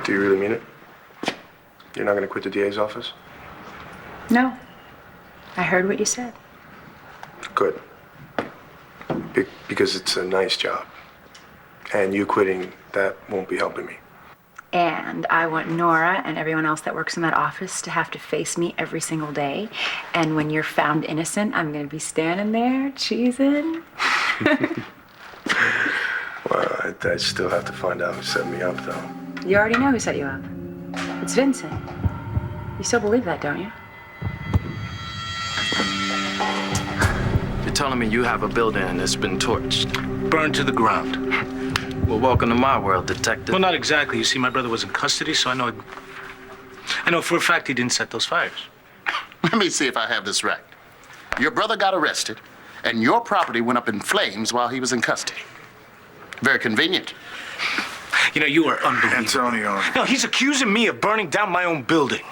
Do you really mean it? You're not going to quit the DA's office? No. I heard what you said. Good. Because it's a nice job. And you quitting, that won't be helping me. And I want Nora and everyone else that works in that office to have to face me every single day. And when you're found innocent, I'm going to be standing there cheesing. Well, I still have to find out who set me up, though. You already know who set you up. It's Vincent. You still believe that, don't you? You're telling me you have a building that's been torched? Burned to the ground. Well, welcome to my world, detective. Well, not exactly. You see, my brother was in custody, so I know for a fact he didn't set those fires. Let me see if I have this right. Your brother got arrested, and your property went up in flames while he was in custody. Very convenient. You know, you are unbelievable. Antonio. No, he's accusing me of burning down my own building.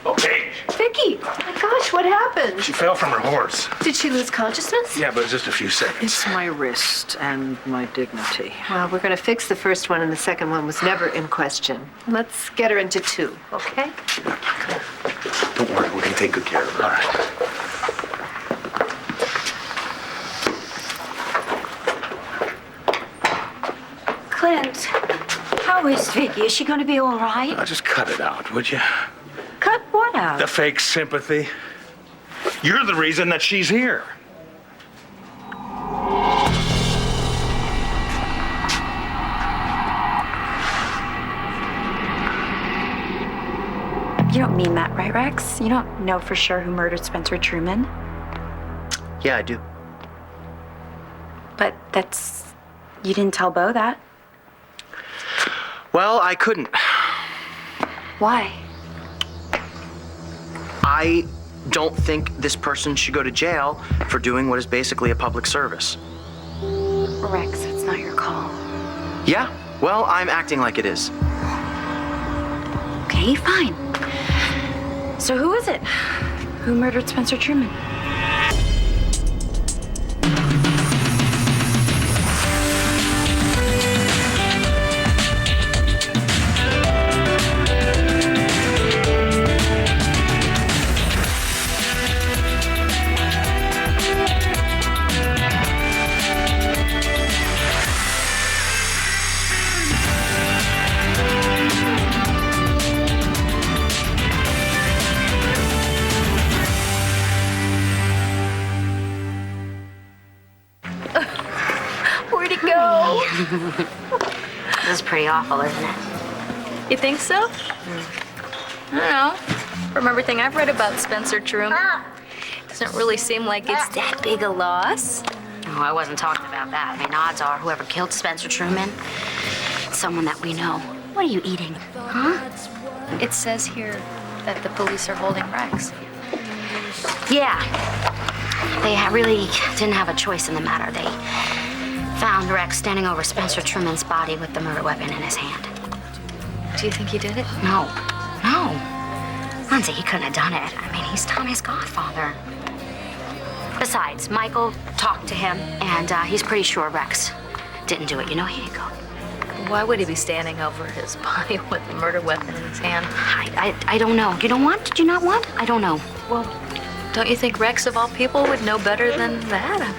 Okay. Vicky, oh my gosh, what happened? She fell from her horse. Did she lose consciousness? Yeah, but just a few seconds. It's my wrist and my dignity. Well, we're going to fix the first one, and the second one was never in question. Let's get her into 2, okay? Don't worry, we're going to take good care of her. All right. Clint, how is Vicky? Is she going to be all right? Now, just cut it out, would you? Cut what out? The fake sympathy. You're the reason that she's here. You don't mean that, right, Rex? You don't know for sure who murdered Spencer Truman? Yeah, I do. But you didn't tell Bo that. Well, I couldn't. Why? I don't think this person should go to jail for doing what is basically a public service. Rex, it's not your call. Yeah, well, I'm acting like it is. Okay, fine. So who is it? Who murdered Spencer Truman? Where'd it go? This is pretty awful, isn't it? You think so? I don't know. From everything I've read about Spencer Truman, doesn't really seem like it's that big a loss. No, I wasn't talking about that. I mean, odds are whoever killed Spencer Truman, it's someone that we know. What are you eating? Huh? It says here that the police are holding Rex. Yeah. They really didn't have a choice in the matter. They found Rex standing over Spencer Truman's body with the murder weapon in his hand. Do you think he did it? No. Lindsay, he couldn't have done it. I mean, he's Tommy's godfather. Besides, Michael talked to him, and he's pretty sure Rex didn't do it. You know, here you go. Why would he be standing over his body with the murder weapon in his hand? I don't know. You don't want? Did you not want? I don't know. Well, don't you think Rex, of all people, would know better than that?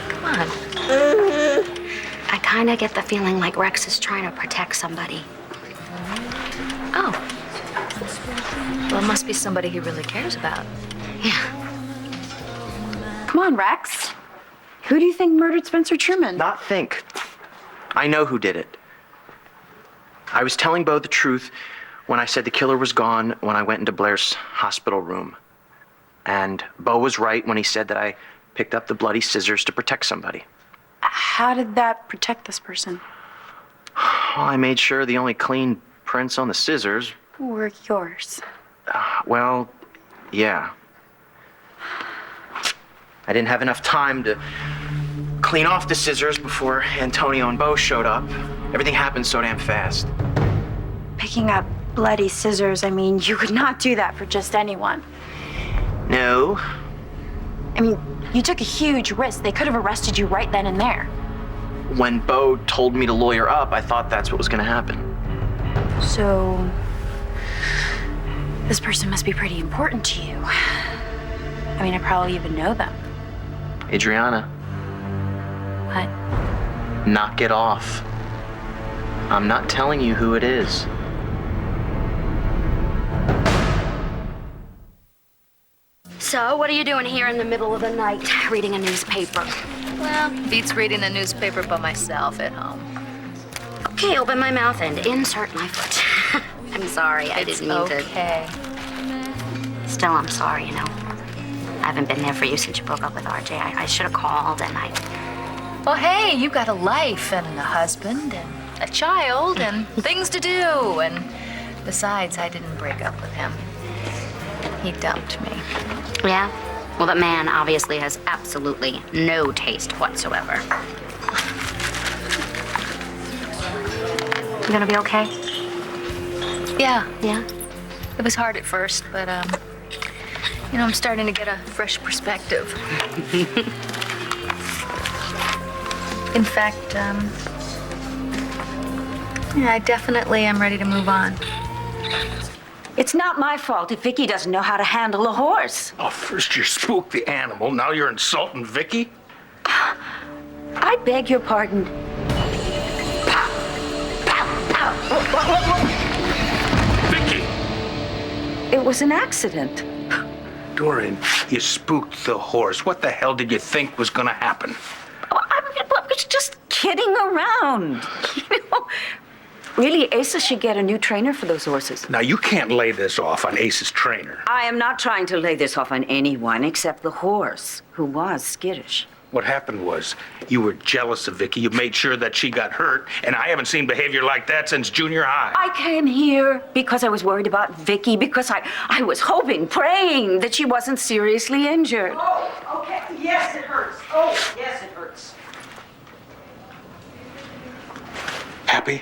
Come on. I kind of get the feeling like Rex is trying to protect somebody. Oh. Well, it must be somebody he really cares about. Yeah. Come on, Rex. Who do you think murdered Spencer Truman? Not think. I know who did it. I was telling Bo the truth when I said the killer was gone when I went into Blair's hospital room. And Bo was right when he said that I picked up the bloody scissors to protect somebody. How did that protect this person? Well, I made sure the only clean prints on the scissors, Were yours. well, yeah. I didn't have enough time to clean off the scissors before Antonio and Bo showed up. Everything happened so damn fast. Picking up bloody scissors, I mean, you could not do that for just anyone. No. I mean, you took a huge risk. They could have arrested you right then and there. When Bo told me to lawyer up, I thought that's what was gonna happen. So, this person must be pretty important to you. I mean, I probably even know them. Adriana, What? knock it off. I'm not telling you who it is. So, what are you doing here in the middle of the night, reading a newspaper? Well, beats reading a newspaper by myself at home. Okay, open my mouth and insert my foot. I'm sorry, I didn't mean to. Okay. Still, I'm sorry, you know. I haven't been there for you since you broke up with RJ. I should have called and Well, hey, you got a life and a husband and a child and things to do. And besides, I didn't break up with him. He dumped me. Yeah? Well, that man obviously has absolutely no taste whatsoever. You gonna be okay? Yeah, Yeah? it was hard at first, but, you know, I'm starting to get a fresh perspective. In fact, yeah, I definitely am ready to move on. It's not my fault if Vicky doesn't know how to handle a horse. Oh, first you spooked the animal, now you're insulting Vicky? I beg your pardon. Vicky! It was an accident. Dorian, you spooked the horse. What the hell did you think was gonna happen? I was just kidding around. You know, really, Asa should get a new trainer for those horses. Now, you can't lay this off on Ace's trainer. I am not trying to lay this off on anyone except the horse, who was skittish. What happened was, you were jealous of Vicky. You made sure that she got hurt, and I haven't seen behavior like that since junior high. I came here because I was worried about Vicky, because I was hoping, praying that she wasn't seriously injured. Oh, okay. Yes, it hurts. Oh, yes, it hurts. Happy?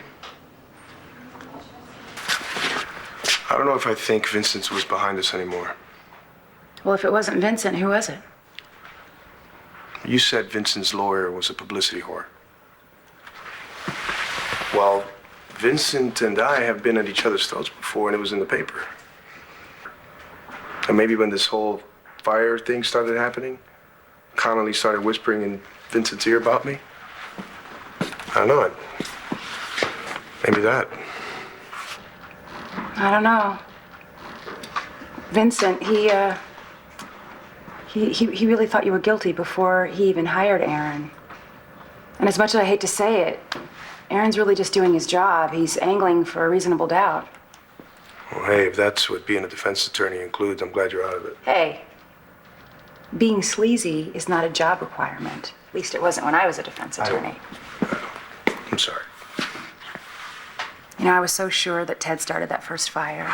I don't know if I think Vincent was behind this anymore. Well, if it wasn't Vincent, who was it? You said Vincent's lawyer was a publicity whore. Well, Vincent and I have been at each other's throats before, and it was in the paper. And maybe when this whole fire thing started happening, Connolly started whispering in Vincent's ear about me. I don't know. Maybe that. I don't know. Vincent, he really thought you were guilty before he even hired Aaron. And as much as I hate to say it, Aaron's really just doing his job. He's angling for a reasonable doubt. Well, hey, if that's what being a defense attorney includes, I'm glad you're out of it. Hey, being sleazy is not a job requirement. At least it wasn't when I was a defense attorney. I'm sorry. You know, I was so sure that Ted started that first fire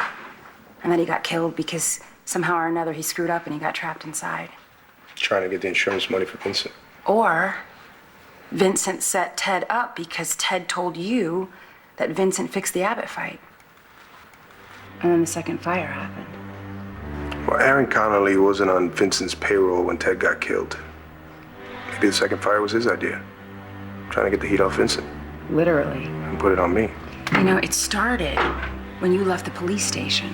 and that he got killed because somehow or another he screwed up and he got trapped inside. Trying to get the insurance money for Vincent. Or Vincent set Ted up because Ted told you that Vincent fixed the Abbott fight. And then the second fire happened. Well, Aaron Connolly wasn't on Vincent's payroll when Ted got killed. Maybe the second fire was his idea. Trying to get the heat off Vincent. Literally. And put it on me. You know, it started when you left the police station.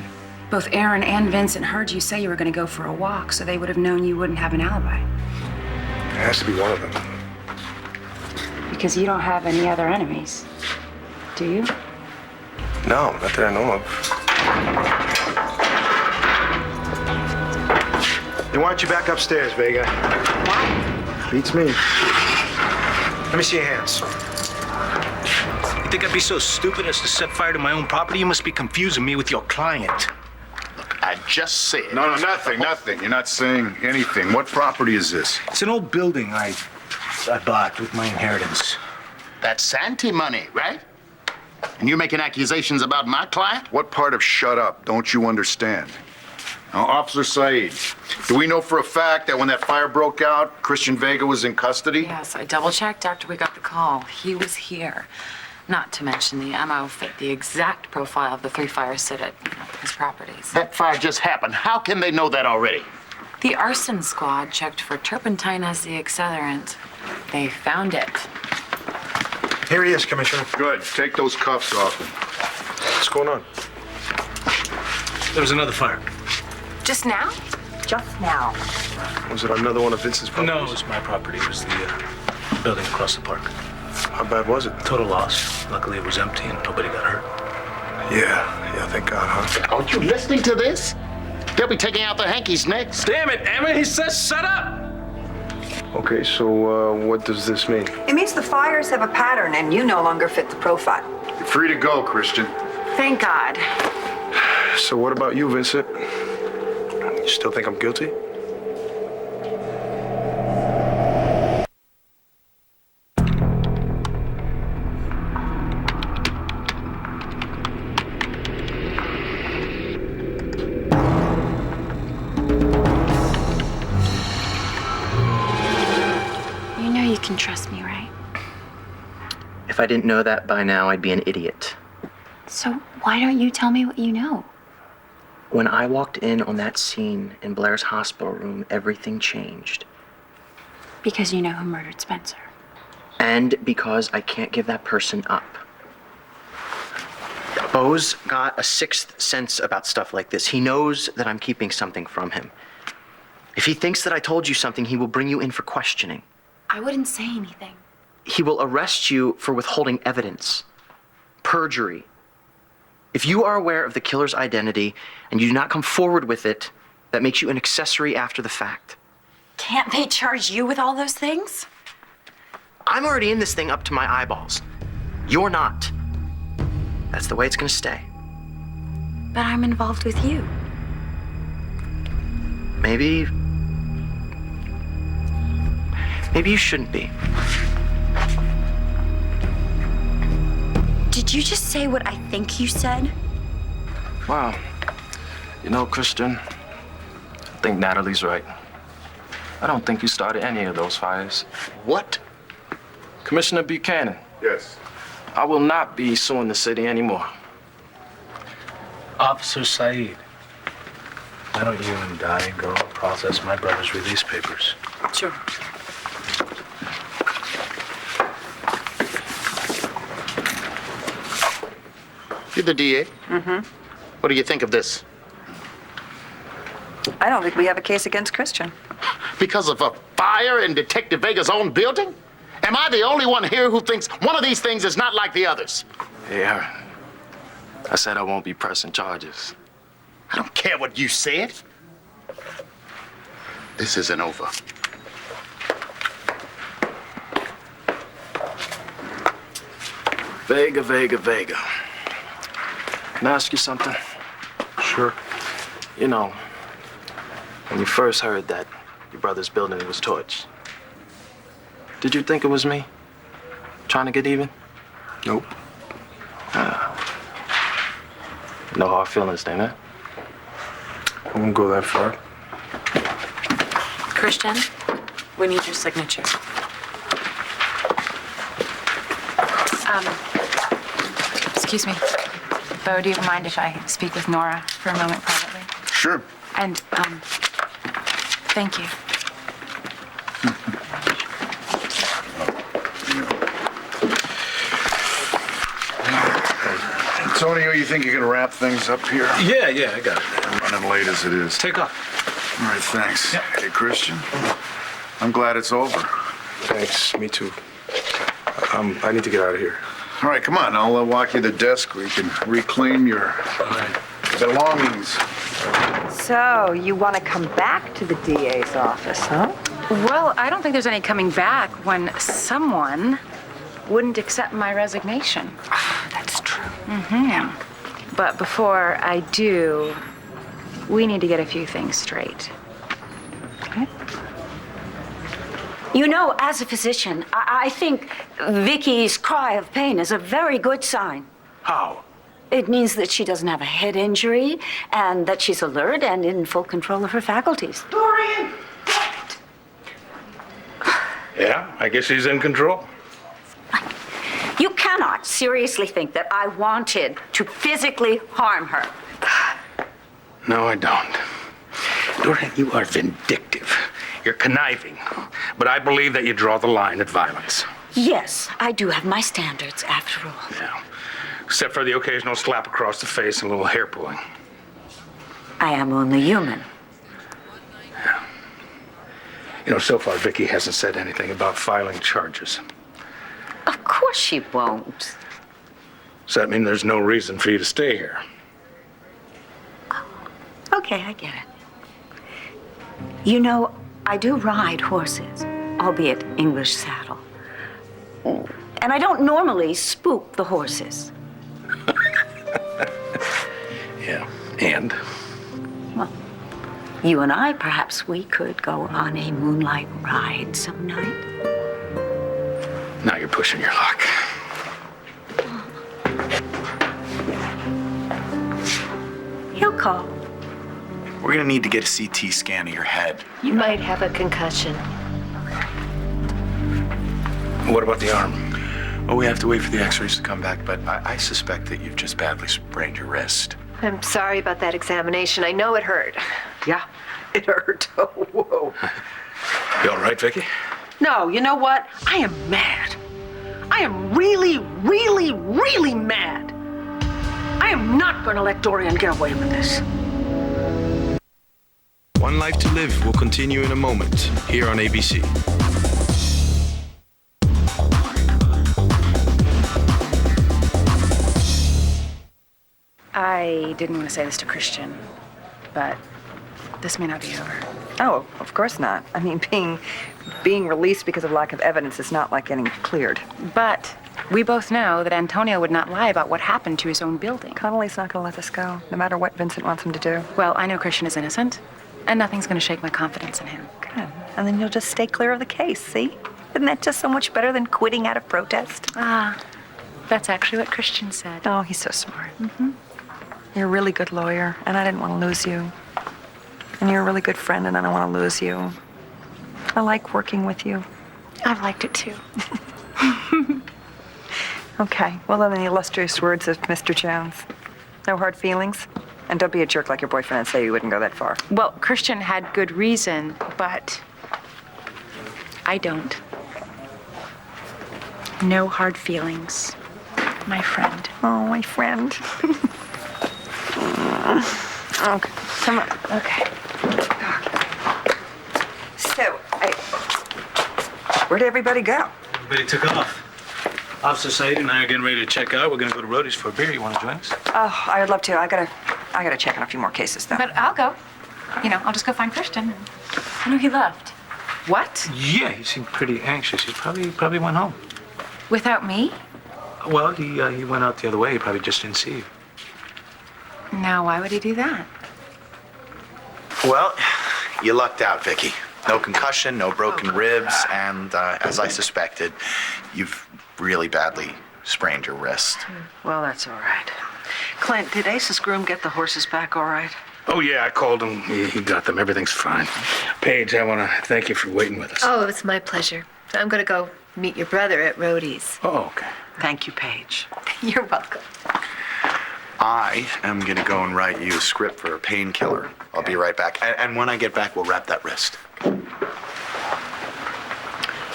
Both Aaron and Vincent heard you say you were going to go for a walk, so they would have known you wouldn't have an alibi. It has to be one of them. Because you don't have any other enemies, do you? No, not that I know of. They want you back upstairs, Vega. Why? Beats me. Let me see your hands. You think I'd be so stupid as to set fire to my own property? You must be confusing me with your client. I just said. No, nothing. You're not saying anything. What property is this? It's an old building I bought with my inheritance. That's Santee money, right? And you're making accusations about my client? What part of shut up don't you understand? Now, Officer Said, do we know for a fact that when that fire broke out, Christian Vega was in custody? Yes, I double-checked after we got the call. He was here. Not to mention the MO fit the exact profile of the 3 fires set at his properties. That fire just happened. How can they know that already? The arson squad checked for turpentine as the accelerant. They found it. Here he is, Commissioner. Good. Take those cuffs off him. What's going on? There was another fire. Just now? Just now. Was it another one of Vincent's properties? No, it was my property. It was the building across the park. How bad was it? Total loss. Luckily, it was empty and nobody got hurt. Yeah, thank God, huh? Aren't you listening to this? They'll be taking out the hankies next. Damn it, Emma, he says shut up! Okay, so what does this mean? It means the fires have a pattern and you no longer fit the profile. You're free to go, Christian. Thank God. So what about you, Vincent? You still think I'm guilty? You know you can trust me, right? If I didn't know that by now, I'd be an idiot. So why don't you tell me what you know? When I walked in on that scene in Blair's hospital room, everything changed. Because you know who murdered Spencer. And because I can't give that person up. Bo's got a sixth sense about stuff like this. He knows that I'm keeping something from him. If he thinks that I told you something, he will bring you in for questioning. I wouldn't say anything. He will arrest you for withholding evidence, perjury. If you are aware of the killer's identity and you do not come forward with it, that makes you an accessory after the fact. Can't they charge you with all those things? I'm already in this thing up to my eyeballs. You're not. That's the way it's gonna stay. But I'm involved with you. Maybe you shouldn't be. Did you just say what I think you said? Wow. You know, Christian, I think Natalie's right. I don't think you started any of those fires. What? Commissioner Buchanan. Yes. I will not be suing the city anymore. Officer Saeed, why don't you and Di go process my brother's release papers? Sure. You're the DA? Mm-hmm. What do you think of this? I don't think we have a case against Christian. Because of a fire in Detective Vega's own building? Am I the only one here who thinks one of these things is not like the others? Yeah. I said I won't be pressing charges. I don't care what you said. This isn't over. Vega. Can I ask you something? Sure. You know, when you first heard that your brother's building was torched, did you think it was me? Trying to get even? Nope. No hard feelings then, huh? I won't go that far. Christian, we need your signature. Excuse me. Bo, do you mind if I speak with Nora for a moment privately? Sure. And, thank you. Antonio, you think you can wrap things up here? Yeah, I got it. I'm running late as it is. Take off. All right, thanks. Yep. Hey, Christian, I'm glad it's over. Thanks, me too. I need to get out of here. All right, come on. I'll walk you to the desk where you can reclaim your belongings. So, you want to come back to the DA's office, huh? Well, I don't think there's any coming back when someone wouldn't accept my resignation. That's true. Mm-hmm. But before I do, we need to get a few things straight. Okay? You know, as a physician, I think Vicky's cry of pain is a very good sign. How? It means that she doesn't have a head injury and that she's alert and in full control of her faculties. Dorian! Yeah, I guess he's in control. You cannot seriously think that I wanted to physically harm her. No, I don't. Dorian, you are vindictive. You're conniving. But I believe that you draw the line at violence. Yes, I do have my standards, after all. Yeah. Except for the occasional slap across the face and a little hair pulling. I am only human. You know, so far, Vicky hasn't said anything about filing charges. Of course she won't. Does that mean there's no reason for you to stay here? Okay, I get it. You know, I do ride horses, albeit English saddle. And I don't normally spook the horses. Yeah, and? Well, you and I, perhaps we could go on a moonlight ride some night. Now you're pushing your luck. He'll call. We're gonna need to get a CT scan of your head. You might have a concussion. What about the arm? Well, we have to wait for the x-rays to come back, but I suspect that you've just badly sprained your wrist. I'm sorry about that examination. I know it hurt. Yeah, it hurt. Oh, whoa. You all right, Vicky? No, you know what? I am mad. I am really, really, really mad. I am not going to let Dorian get away with this. One Life to Live will continue in a moment here on ABC. I didn't want to say this to Christian, but this may not be over. Oh, of course not. I mean, being released because of lack of evidence is not like getting cleared. But we both know that Antonio would not lie about what happened to his own building. Connolly's not going to let this go, no matter what Vincent wants him to do. Well, I know Christian is innocent, and nothing's going to shake my confidence in him. Good. And then you'll just stay clear of the case, see? Isn't that just so much better than quitting out of protest? Ah, that's actually what Christian said. Oh, he's so smart. Mm-hmm. You're a really good lawyer, and I didn't want to lose you. And you're a really good friend, and I don't want to lose you. I like working with you. I've liked it too. Okay, well, then the illustrious words of Mr. Jones. No hard feelings? And don't be a jerk like your boyfriend and say you wouldn't go that far. Well, Christian had good reason, but I don't. No hard feelings, my friend. Oh, my friend. Okay, come on. Okay. So, where'd everybody go? Everybody took off. Officer Said and I are getting ready to check out. We're gonna go to Rhodey's for a beer. You wanna join us? Oh, I would love to. I gotta check on a few more cases, though. But I'll go. You know, I'll just go find Christian. I know he left. What? Yeah, he seemed pretty anxious. He probably went home. Without me? Well, he went out the other way. He probably just didn't see you. Now, why would he do that? Well, you lucked out, Vicky. No concussion, no broken ribs, and as I suspected, you've really badly sprained your wrist. Well, that's all right. Clint, did Ace's groom get the horses back all right? Oh, yeah, I called him. He got them. Everything's fine. Paige, I want to thank you for waiting with us. Oh, it's my pleasure. I'm going to go meet your brother at Rhodey's. Oh, okay. Thank you, Paige. You're welcome. I am going to go and write you a script for a painkiller. I'll be right back. And when I get back, we'll wrap that wrist.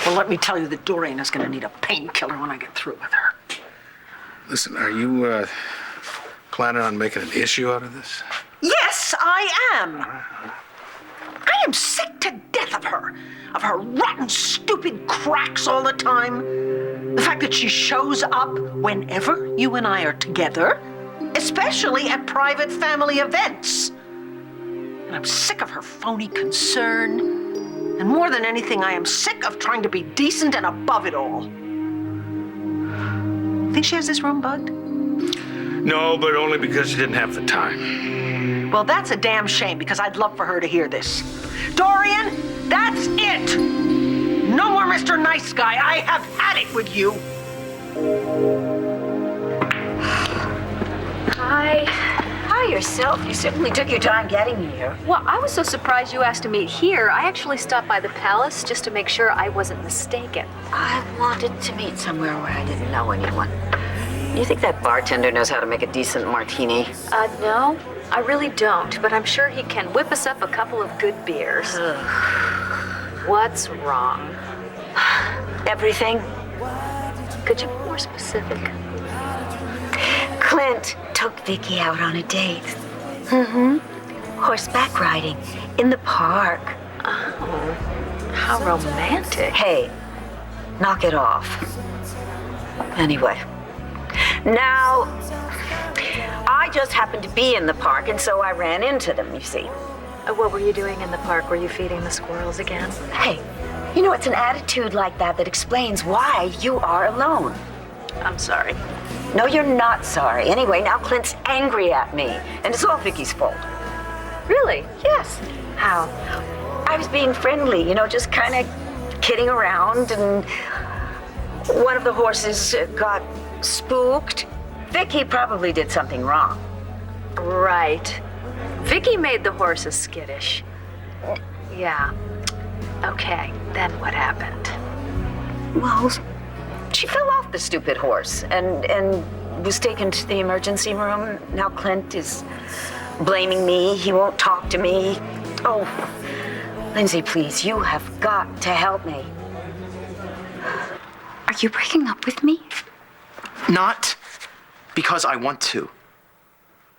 Well, let me tell you that Dorian is going to need a painkiller when I get through with her. Listen, are you planning on making an issue out of this? Yes, I am. I am sick to death of her rotten, stupid cracks all the time. The fact that she shows up whenever you and I are together, especially at private family events. And I'm sick of her phony concern. And more than anything, I am sick of trying to be decent and above it all. Think she has this room bugged? No, but only because you didn't have the time. Well, that's a damn shame, because I'd love for her to hear this. Dorian, that's it! No more Mr. Nice Guy. I have had it with you. Hi. Hi yourself. You certainly took your time getting here. Well, I was so surprised you asked to meet here. I actually stopped by the palace just to make sure I wasn't mistaken. I wanted to meet somewhere where I didn't know anyone. You think that bartender knows how to make a decent martini? No, I really don't, but I'm sure he can whip us up a couple of good beers. What's wrong? Everything. Could you be more specific? Clint took Vicky out on a date. Mm-hmm. Horseback riding in the park. Oh, how romantic. Hey, knock it off. Anyway, now, I just happened to be in the park, and so I ran into them, you see. What were you doing in the park? Were you feeding the squirrels again? Hey, you know, it's an attitude like that that explains why you are alone. I'm sorry. No, you're not sorry. Anyway, now Clint's angry at me, and it's all Vicky's fault. Really? Yes. How? I was being friendly, you know, just kind of kidding around, and one of the horses got spooked. Vicky probably did something wrong. Right. Vicky made the horses skittish. Yeah. Okay, then what happened? Well, she fell off the stupid horse and was taken to the emergency room. Now Clint is blaming me. He won't talk to me. Oh, Lindsay, please, you have got to help me. Are you breaking up with me? Not because I want to.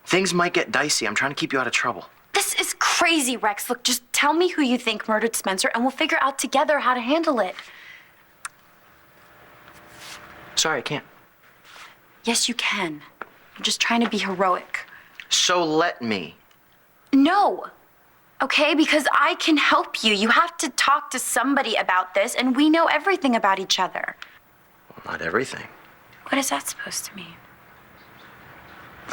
Things might get dicey. I'm trying to keep you out of trouble. This is crazy, Rex. Look, just tell me who you think murdered Spencer and we'll figure out together how to handle it. Sorry, I can't. Yes, you can. I'm just trying to be heroic. So let me. No. Okay, because I can help you. You have to talk to somebody about this, and we know everything about each other. Well, not everything. What is that supposed to mean?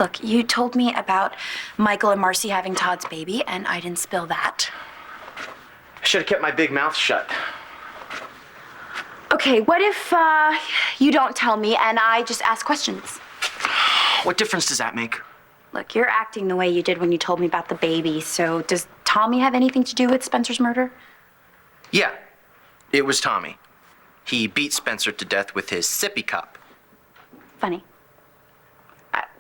Look, you told me about Michael and Marcy having Todd's baby, and I didn't spill that. I should have kept my big mouth shut. Okay, what if you don't tell me and I just ask questions? What difference does that make? Look, you're acting the way you did when you told me about the baby, so does Tommy have anything to do with Spencer's murder? Yeah, it was Tommy. He beat Spencer to death with his sippy cup. Funny.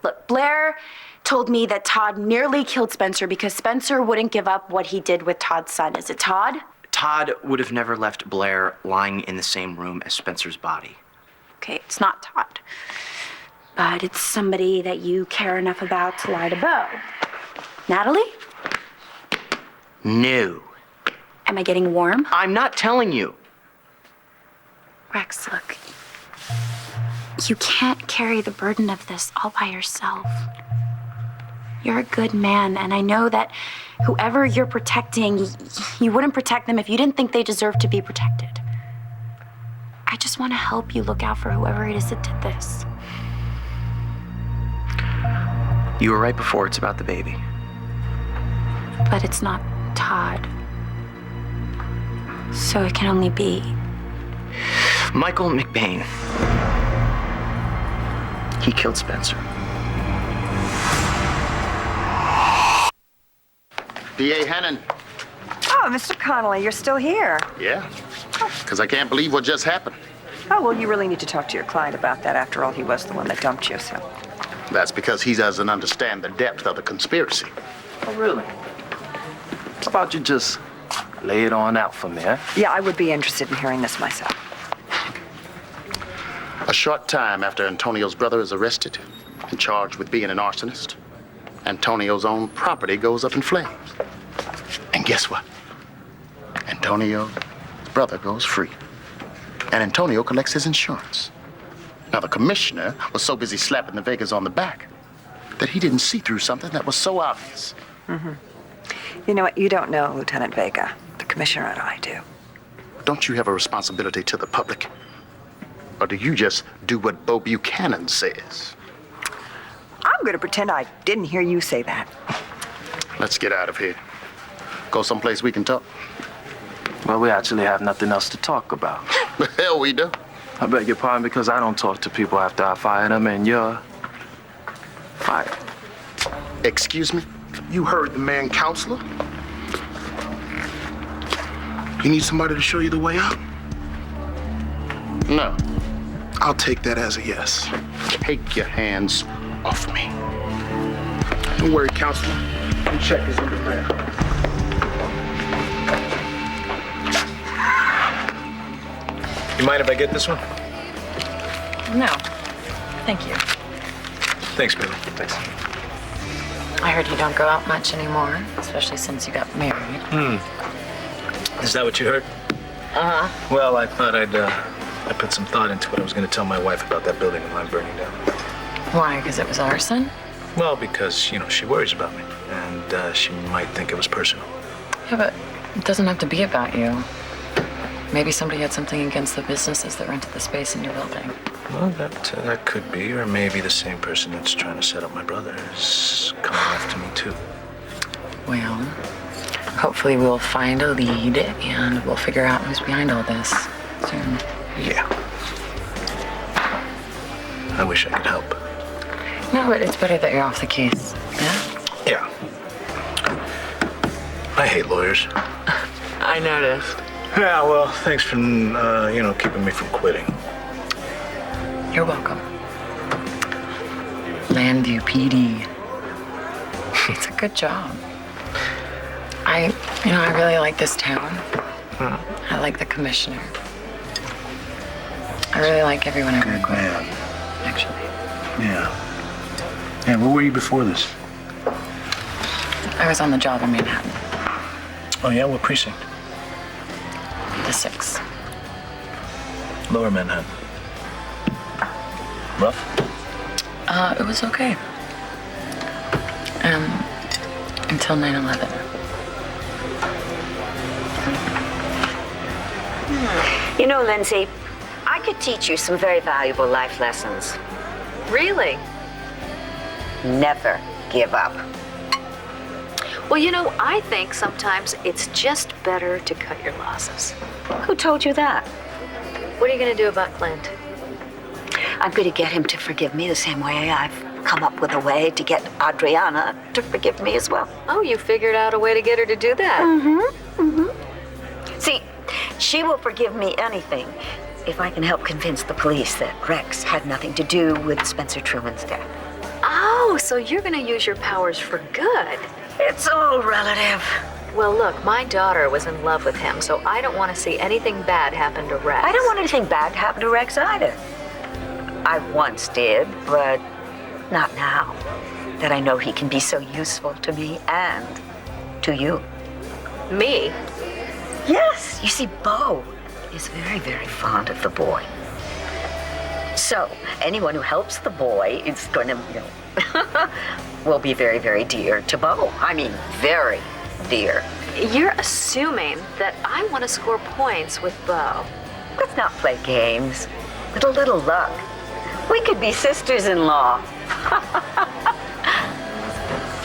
Look, Blair told me that Todd nearly killed Spencer because Spencer wouldn't give up what he did with Todd's son. Is it Todd? Todd would have never left Blair lying in the same room as Spencer's body. Okay, it's not Todd. But it's somebody that you care enough about to lie to Bo. Natalie? No. Am I getting warm? I'm not telling you. Rex, look. You can't carry the burden of this all by yourself. You're a good man, and I know that whoever you're protecting, you wouldn't protect them if you didn't think they deserved to be protected. I just want to help you look out for whoever it is that did this. You were right before it's about the baby. But it's not Todd. So it can only be Michael McBain. He killed Spencer. D.A. Hannon. Oh, Mr. Connolly, you're still here. Yeah, because I can't believe what just happened. Oh, well, you really need to talk to your client about that. After all, he was the one that dumped you, so. That's because he doesn't understand the depth of the conspiracy. Oh, really? How about you just lay it on out for me, eh? Yeah, I would be interested in hearing this myself. A short time after Antonio's brother is arrested and charged with being an arsonist, Antonio's own property goes up in flames. And guess what? Antonio's brother goes free. And Antonio collects his insurance. Now, the commissioner was so busy slapping the Vegas on the back that he didn't see through something that was so obvious. Mm-hmm. You know what? You don't know Lieutenant Vega. The commissioner and I do. Don't you have a responsibility to the public? Or do you just do what Bo Buchanan says? I'm going to pretend I didn't hear you say that. Let's get out of here. Go someplace we can talk. Well, we actually have nothing else to talk about. The hell we do. I beg your pardon because I don't talk to people after I fire them, and you're fired. Excuse me? You heard the man, counselor. You need somebody to show you the way out? No. I'll take that as a yes. Take your hands off me. Don't worry, counselor. The check is in the mail. You mind if I get this one? No, thank you. Thanks, Billy. Thanks. I heard you don't go out much anymore, especially since you got married. Is that what you heard? Uh-huh. Well, I thought I put some thought into what I was going to tell my wife about that building of mine burning down. Why? Because it was arson? Well, because, you know, she worries about me, and she might think it was personal. Yeah, but it doesn't have to be about you. Maybe somebody had something against the businesses that rented the space in your building. Well, that could be, or maybe the same person that's trying to set up my brother is coming after me, too. Well, hopefully we'll find a lead and we'll figure out who's behind all this soon. Yeah. I wish I could help. No, but it's better that you're off the case. Yeah? Yeah. I hate lawyers. I noticed. Yeah, well, thanks for, keeping me from quitting. You're welcome. Landview PD. It's a good job. I really like this town. I like the commissioner. I really like everyone I work with, actually. Yeah. Yeah, where were you before this? I was on the job in Manhattan. Oh, yeah? What precinct? The 6th. Lower Manhattan. Rough? It was okay. Until 9/11. You know, Lindsay, I could teach you some very valuable life lessons. Really? Never give up. Well, I think sometimes it's just better to cut your losses. Who told you that? What are you going to do about Clint? I'm going to get him to forgive me the same way I've come up with a way to get Adriana to forgive me as well. Oh, you figured out a way to get her to do that? See, she will forgive me anything if I can help convince the police that Rex had nothing to do with Spencer Truman's death. Oh, so you're going to use your powers for good. It's all relative. Well, look, my daughter was in love with him, so I don't want to see anything bad happen to Rex. I don't want anything bad to happen to Rex either. I once did, but not now. That I know he can be so useful to me and to you. Me? Yes, you see, Bo is very, very fond of the boy. So, anyone who helps the boy is going to, will be very, very dear to Bo. I mean, very dear. You're assuming that I want to score points with Bo. Let's not play games. With a little luck, we could be sisters-in-law.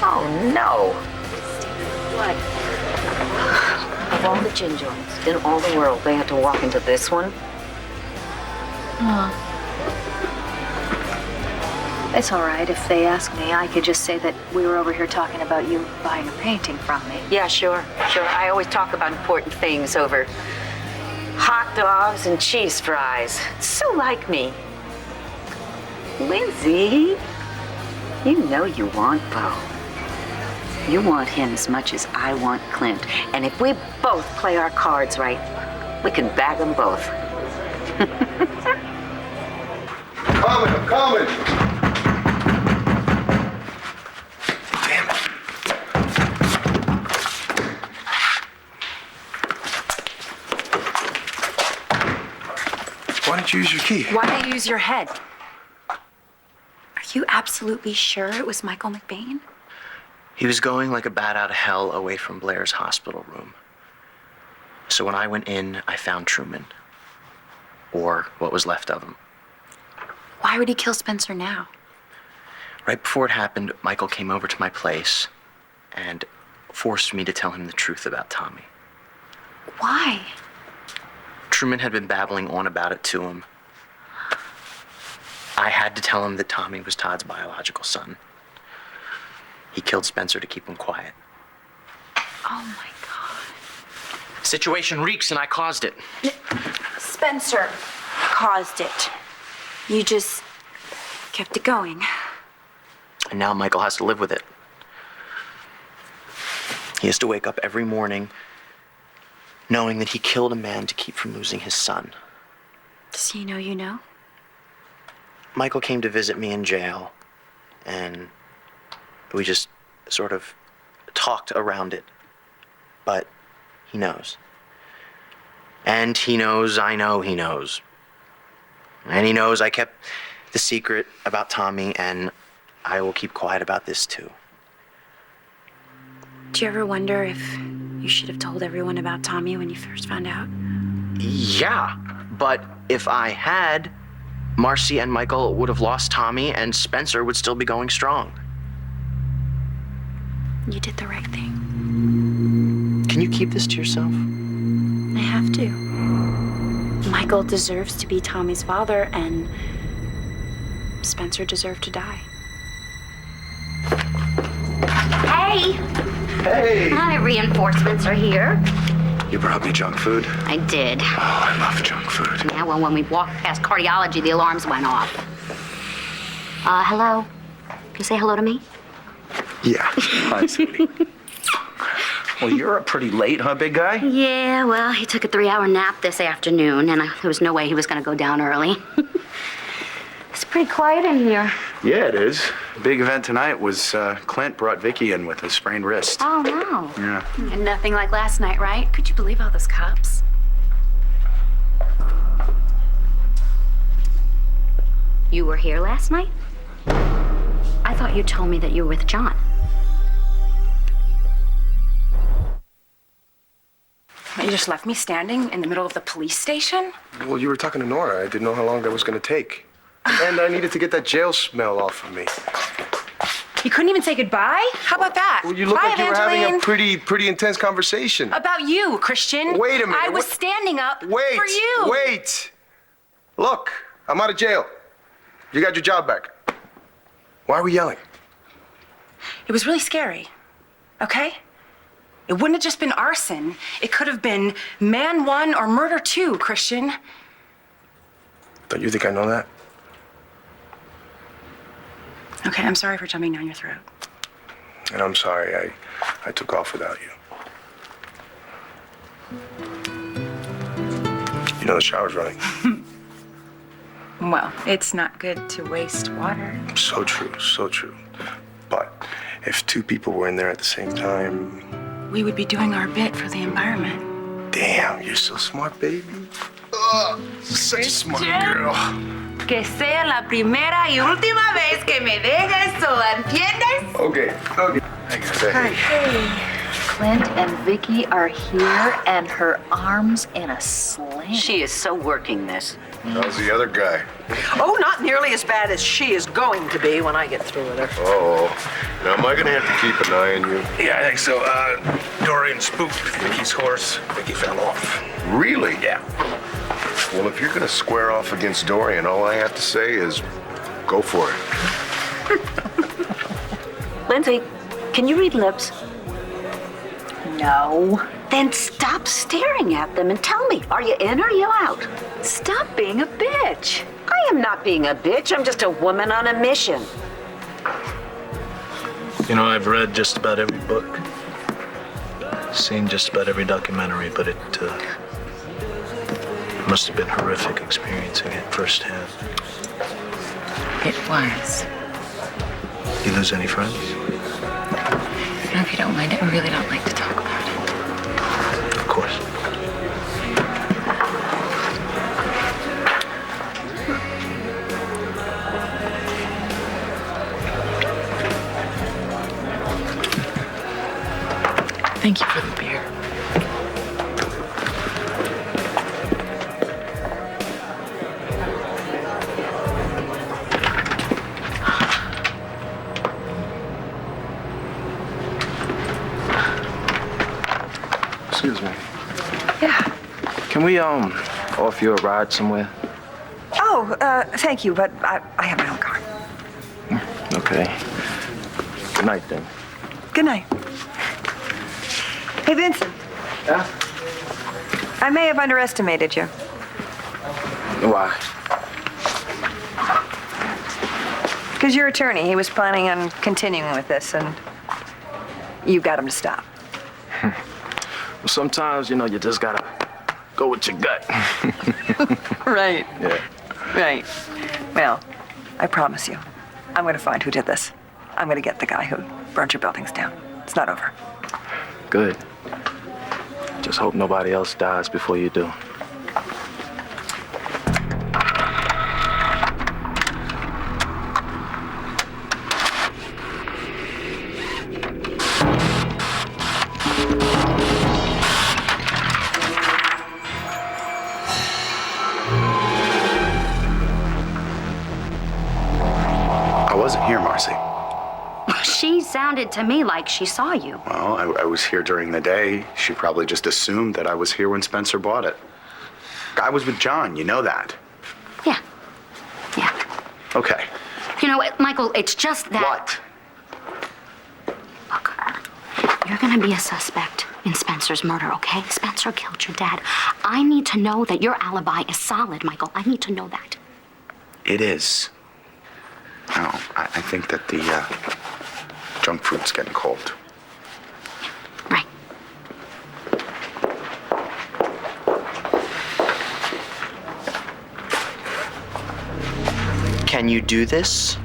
Oh, no. What? Of all the gin joints in all the world, they had to walk into this one? It's all right. If they ask me, I could just say that we were over here talking about you buying a painting from me. Yeah, sure. I always talk about important things over hot dogs and cheese fries. It's so like me. Lindsay, you know you want Bo. You want him as much as I want Clint. And if we both play our cards right, we can bag them both. I'm coming. Why didn't you use your key? Why don't you use your head? Are you absolutely sure it was Michael McBain? He was going like a bat out of hell away from Blair's hospital room. So when I went in, I found Truman. Or what was left of him. Why would he kill Spencer now? Right before it happened, Michael came over to my place and forced me to tell him the truth about Tommy. Why? Truman had been babbling on about it to him. I had to tell him that Tommy was Todd's biological son. He killed Spencer to keep him quiet. Oh my God. Situation reeks and I caused it. Spencer caused it. You just kept it going. And now Michael has to live with it. He has to wake up every morning knowing that he killed a man to keep from losing his son. Does he know you know? Michael came to visit me in jail and we just sort of talked around it. But he knows. And he knows I know he knows. And he knows I kept the secret about Tommy, and I will keep quiet about this too. Do you ever wonder if you should have told everyone about Tommy when you first found out? Yeah, but if I had, Marcy and Michael would have lost Tommy, and Spencer would still be going strong. You did the right thing. Can you keep this to yourself? I have to. Michael deserves to be Tommy's father, and Spencer deserved to die. Hey! Hey! Hi, reinforcements are here. You brought me junk food? I did. Oh, I love junk food. Yeah, well, when we walked past cardiology, the alarms went off. Hello? Can you say hello to me? Yeah. Hi, sweetie. Well, you're up pretty late, huh, big guy? Yeah, well, he took a 3-hour nap this afternoon, and there was no way he was going to go down early. It's pretty quiet in here. Yeah, it is. The big event tonight was Clint brought Vicky in with a sprained wrist. Oh, no. Yeah. And nothing like last night, right? Could you believe all those cops? You were here last night? I thought you told me that you were with John. You just left me standing in the middle of the police station? Well, you were talking to Nora. I didn't know how long that was going to take. And I needed to get that jail smell off of me. You couldn't even say goodbye? How about that? Well, you look Bye, like you were having a Evangeline. pretty intense conversation. About you, Christian. Wait a minute. I was standing up Wait. for you. Wait. Look, I'm out of jail. You got your job back. Why are we yelling? It was really scary, okay? It wouldn't have just been arson. It could have been man 1 or murder 2, Christian. Don't you think I know that? Okay, I'm sorry for jumping down your throat. And I'm sorry I took off without you. You know the shower's running. Well, it's not good to waste water. So true, so true. But if 2 people were in there at the same time... We would be doing our bit for the environment. Damn, you're so smart, baby. Ugh, such a smart girl. Que sea la primera y última vez que me dejes sola, ¿entiendes? Okay. Hey. Clint and Vicky are here, and her arm's in a sling. She is so working this. How's the other guy? Oh, not nearly as bad as she is going to be when I get through with her. Oh, now am I gonna have to keep an eye on you? Yeah, I think so. Dorian spooked Vicky's horse. Vicky fell off. Really? Yeah. Well, if you're gonna square off against Dorian, all I have to say is, go for it. Lindsay, can you read lips? No. Then stop staring at them and tell me, are you in or are you out? Stop being a bitch. I am not being a bitch. I'm just a woman on a mission. You know, I've read just about every book, seen just about every documentary, but it must have been horrific experiencing it firsthand. It was. You lose any friends? No, if you don't mind, I really don't like to talk about it. Of course. Thank you for the beer. Excuse me. Yeah. Can we, offer you a ride somewhere? Oh, thank you, but I have my own car. Okay. Good night, then. Good night. Hey, Vincent. Yeah? I may have underestimated you. Why? Because your attorney, he was planning on continuing with this, and you got him to stop. Well, sometimes, you know, you just gotta go with your gut. Right. Yeah. Right. Well, I promise you, I'm I'm gonna find who did this. I'm gonna get the guy who burnt your buildings down. It's not over. Good. Just hope nobody else dies before you do. I wasn't here, Marcy. She sounded to me like she saw you. Well, I was here during the day. She probably just assumed that I was here when Spencer bought it. I was with John, you know that. Yeah. Okay. You know what, Michael, it's just that. What? You're gonna be a suspect in Spencer's murder, okay? Spencer killed your dad. I need to know that your alibi is solid, Michael. I need to know that. It is. No, I think that the junk food's getting cold. Right. Can you do this?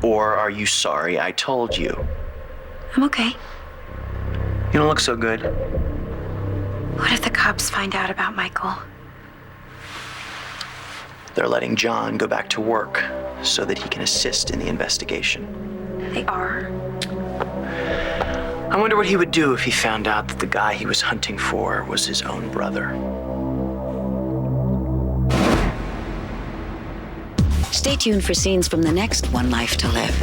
Or are you sorry I told you? I'm okay. You don't look so good. What if the cops find out about Michael? They're letting John go back to work so that he can assist in the investigation. They are? I wonder what he would do if he found out that the guy he was hunting for was his own brother. Stay tuned for scenes from the next One Life to Live.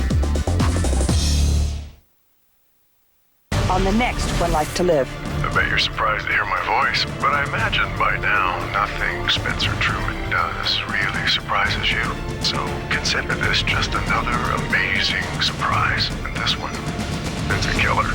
On the next One Life to Live. I bet you're surprised to hear my voice, but I imagine by now nothing Spencer Truman does really surprises you. So consider this just another amazing surprise. And this one, it's a killer.